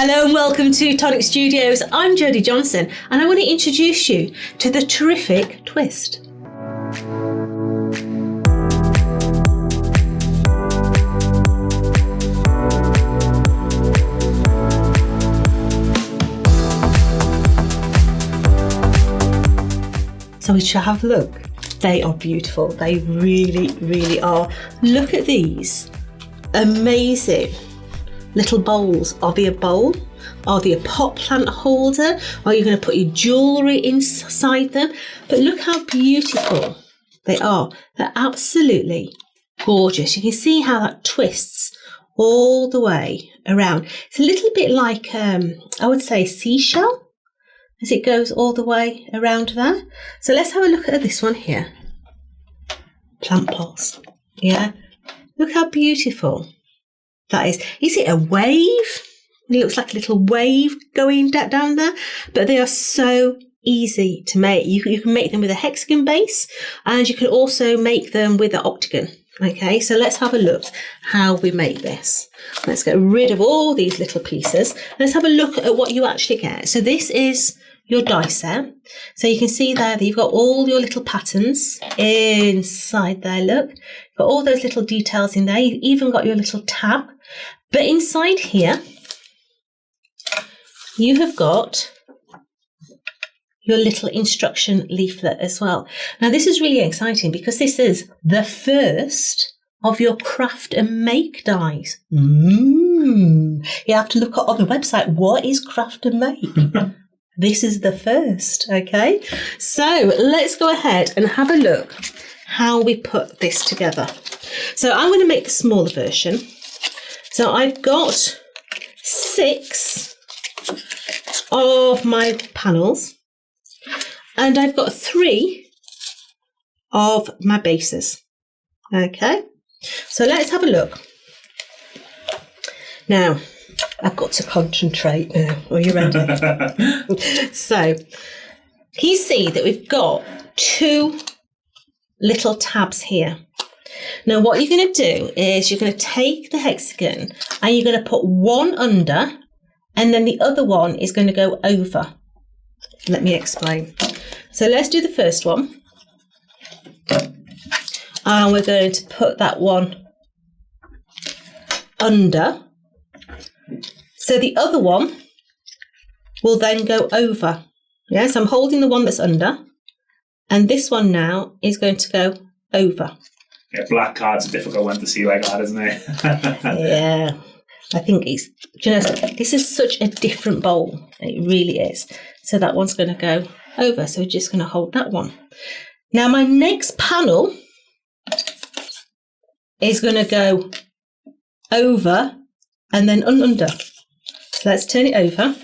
Hello and welcome to Tonic Studios. I'm Jodie Johnson and I want to introduce you to the terrific twist. So we shall have a look. They are beautiful. They really, really are. Look at these amazing little bowls. Are they a bowl? Are they a pot plant holder? Are you going to put your jewellery inside them? But look how beautiful they are. They're absolutely gorgeous. You can see how that twists all the way around. It's a little bit like, I would say, seashell, as it goes all the way around there. So let's have a look at this one here. Plant pots. Yeah. Look how beautiful that is. Is it a wave? It looks like a little wave going down there. But they are so easy to make. You can make them with a hexagon base and you can also make them with an octagon. Okay, so let's have a look how we make this. Let's get rid of all these little pieces. Let's have a look at what you actually get. So this is your die set. So you can see there that you've got all your little patterns inside there. Look, you've got all those little details in there. You've even got your little tab. But inside here, you have got your little instruction leaflet as well. Now this is really exciting because this is the first of your craft and make dies. You have to look on the website, what is craft and make? This is the first, okay? So let's go ahead and have a look how we put this together. So I'm going to make the smaller version. So I've got 6 of my panels and I've got 3 of my bases. Okay, so let's have a look. Now, I've got to concentrate now. Are you ready? So, can you see that we've got 2 little tabs here? Now, what you're going to do is you're going to take the hexagon and you're going to put one under and then the other one is going to go over. Let me explain. So let's do the first one. And we're going to put that one under. So the other one will then go over. Yeah, so I'm holding the one that's under. And this one now is going to go over. Yeah, black card's a difficult one to see like that, isn't it? Yeah, I think it's, do you know, this is such a different bowl. It really is. So that one's going to go over. So we're just going to hold that one. Now my next panel is going to go over and then under. So let's turn it over.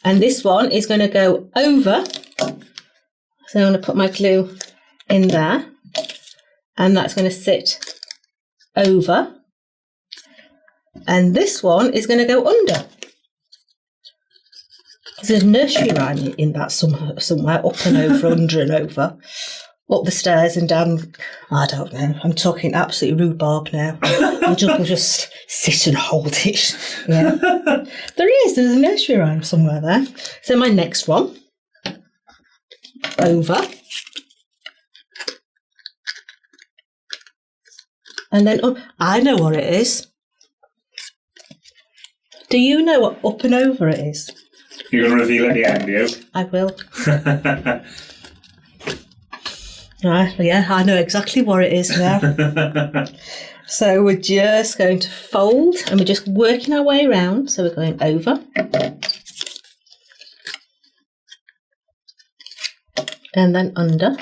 And this one is going to go over. So I'm going to put my glue in there. And that's going to sit over. And this one is going to go under. There's a nursery rhyme in that somewhere, up and over, under and over, up the stairs and down. I don't know. I'm talking absolutely rhubarb now. I'll just sit and hold it. Yeah, there's a nursery rhyme somewhere there. So my next one, over. And then up. I know what it is. Do you know what up and over it is? You're going to reveal at the end, you? I will. Right, yeah, I know exactly what it is now. So we're just going to fold and we're just working our way around. So we're going over. And then under.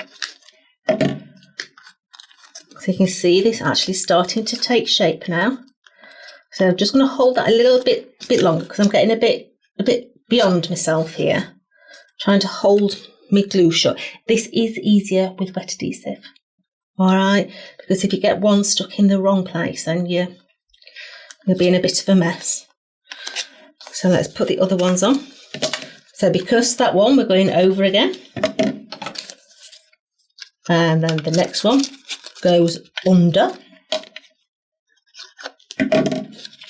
So you can see this actually starting to take shape now. So I'm just going to hold that a little bit longer because I'm getting a bit beyond myself here. Trying to hold my glue shut. This is easier with wet adhesive. All right, because if you get one stuck in the wrong place, then you'll be in a bit of a mess. So let's put the other ones on. So because that one, we're going over again. And then the next one goes under.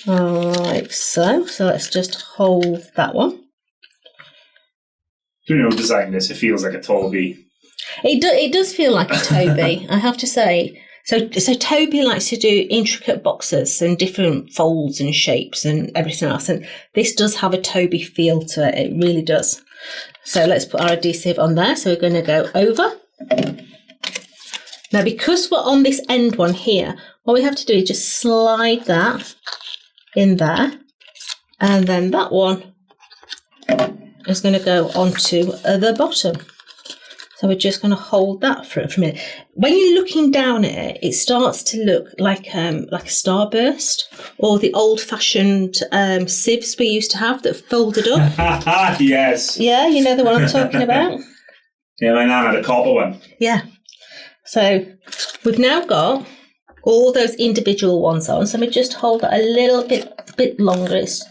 All right, so. So let's just hold that one. Do you know who designed this? It feels like a Toby. It does feel like a Toby, I have to say. So Toby likes to do intricate boxes and different folds and shapes and everything else. And this does have a Toby feel to it. It really does. So let's put our adhesive on there. So we're going to go over. Now, because we're on this end one here, what we have to do is just slide that in there. And then that one is going to go onto the bottom. So we're just going to hold that for a minute. When you're looking down at it, it starts to look like a starburst, or the old-fashioned sieves we used to have that folded up. Yes. Yeah, you know the one I'm talking about? Yeah, my nan had a copper one. Yeah. So we've now got all those individual ones on. So let me just hold that a little bit longer. It's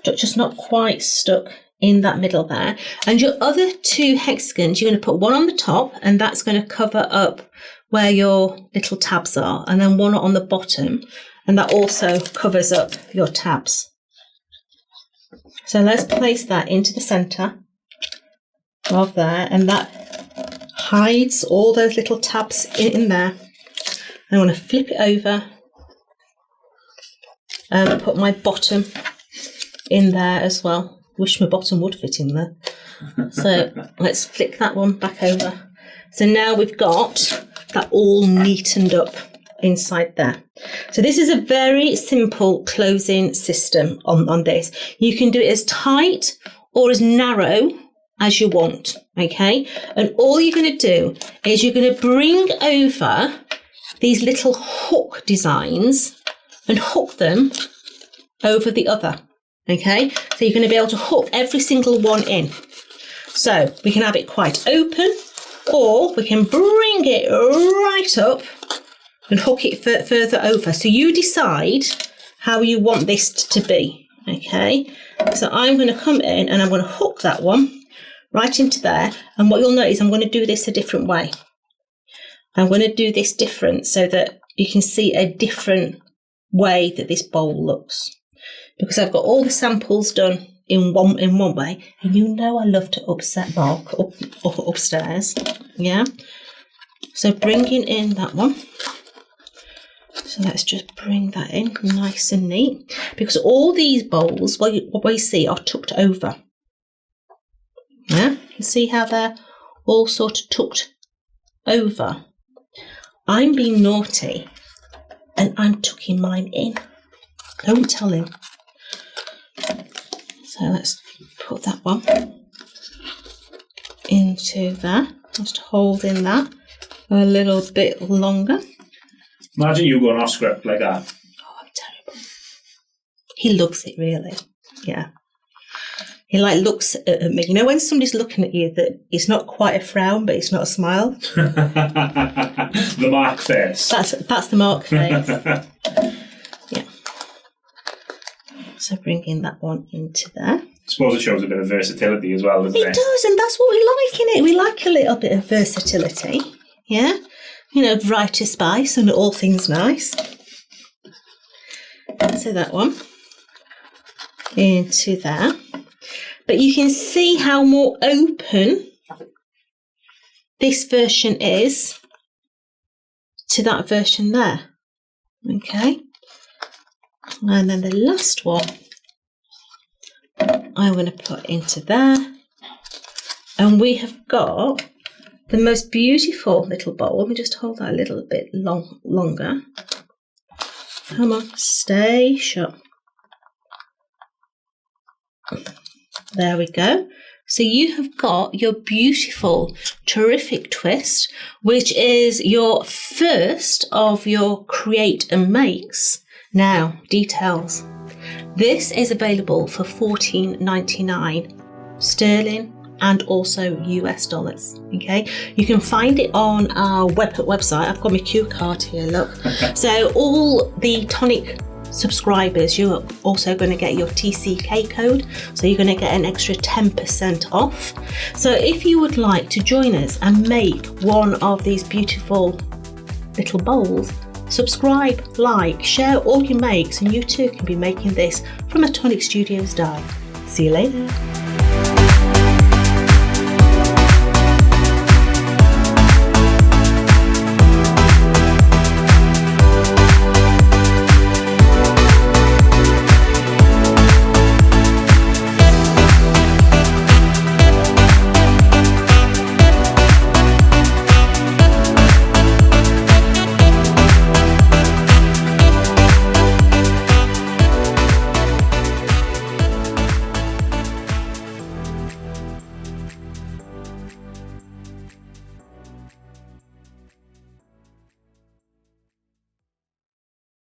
just not quite stuck in that middle there. And your other two hexagons, you're going to put one on the top, and that's going to cover up where your little tabs are, and then one on the bottom, and that also covers up your tabs. So let's place that into the centre of there, and that hides all those little tabs in there. I want to flip it over and put my bottom in there as well. Wish my bottom would fit in there. So let's flick that one back over. So now we've got that all neatened up inside there. So this is a very simple closing system on this. You can do it as tight or as narrow as you want, okay? And all you're going to do is you're going to bring over these little hook designs and hook them over the other. Okay, so you're going to be able to hook every single one in. So we can have it quite open, or we can bring it right up and hook it further over. So you decide how you want this to be. Okay, so I'm going to come in and I'm going to hook that one right into there. And what you'll notice, I'm going to do this a different way. I'm going to do this different so that you can see a different way that this bowl looks. Because I've got all the samples done in one way, and you know I love to upset Mark upstairs, yeah? So bringing in that one. So let's just bring that in nice and neat, because all these bowls, what we see, are tucked over. Yeah, you see how they're all sort of tucked over. I'm being naughty, and I'm tucking mine in. Don't tell him. So let's put that one into there. Just holding that a little bit longer. Imagine you going off script like that. Oh, I'm terrible. He loves it, really. Yeah. He looks at me. You know when somebody's looking at you that it's not quite a frown, but it's not a smile? The Mark face. That's the Mark face. Yeah. So bringing that one into there. I suppose it shows a bit of versatility as well, doesn't it? It does, and that's what we like in it. We like a little bit of versatility. Yeah? You know, variety, spice, and all things nice. So that one into there. But you can see how more open this version is to that version there. Okay. And then the last one I'm going to put into there. And we have got the most beautiful little bowl. Let me just hold that a little bit longer. Come on, stay shut. There we go. So you have got your beautiful, terrific twist, which is your first of your create and makes. Now, details. This is available for $14.99 sterling and also US dollars. Okay, you can find it on our website. I've got my cue card here, look. So all the Tonic subscribers, you're also going to get your TCK code, so you're going to get an extra 10% off. So if you would like to join us and make one of these beautiful little bowls, Subscribe, like, share all your makes and you too can be making this from a Tonic Studios die. See you later.